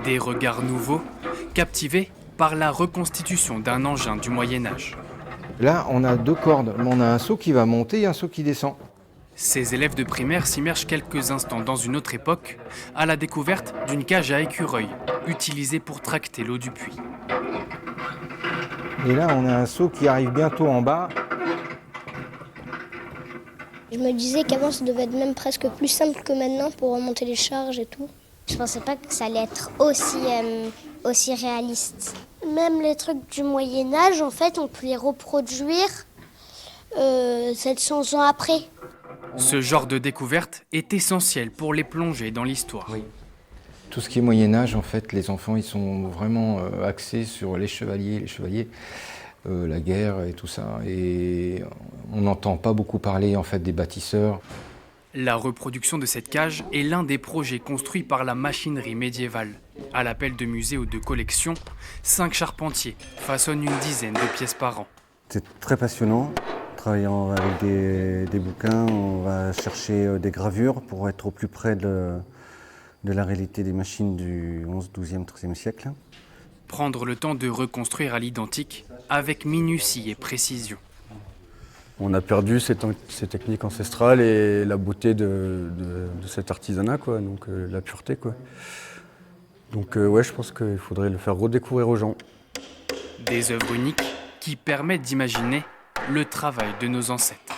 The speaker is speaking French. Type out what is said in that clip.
Des regards nouveaux, captivés par la reconstitution d'un engin du Moyen-Âge. Là, on a deux cordes. On a un seau qui va monter et un seau qui descend. Ces élèves de primaire s'immergent quelques instants dans une autre époque, à la découverte d'une cage à écureuil, utilisée pour tracter l'eau du puits. Et là, on a un seau qui arrive bientôt en bas. Je me disais qu'avant, ça devait être même presque plus simple que maintenant pour remonter les charges et tout. Je pensais pas que ça allait être aussi réaliste. Même les trucs du Moyen-Âge, en fait, on peut les reproduire 700 ans après. Ce genre de découverte est essentiel pour les plonger dans l'histoire. Oui. Tout ce qui est Moyen-Âge, en fait, les enfants, ils sont vraiment axés sur les chevaliers, la guerre et tout ça. Et on n'entend pas beaucoup parler, en fait, des bâtisseurs. La reproduction de cette cage est l'un des projets construits par la machinerie médiévale. À l'appel de musée ou de collection, 5 charpentiers façonnent une dizaine de pièces par an. C'est très passionnant. Travaillant avec des bouquins, on va chercher des gravures pour être au plus près de la réalité des machines du 11e, 12e, 13e siècle. Prendre le temps de reconstruire à l'identique avec minutie et précision. On a perdu ces techniques ancestrales et la beauté de cet artisanat, quoi, donc la pureté, quoi. Donc ouais, je pense qu'il faudrait le faire redécouvrir aux gens. Des œuvres uniques qui permettent d'imaginer le travail de nos ancêtres.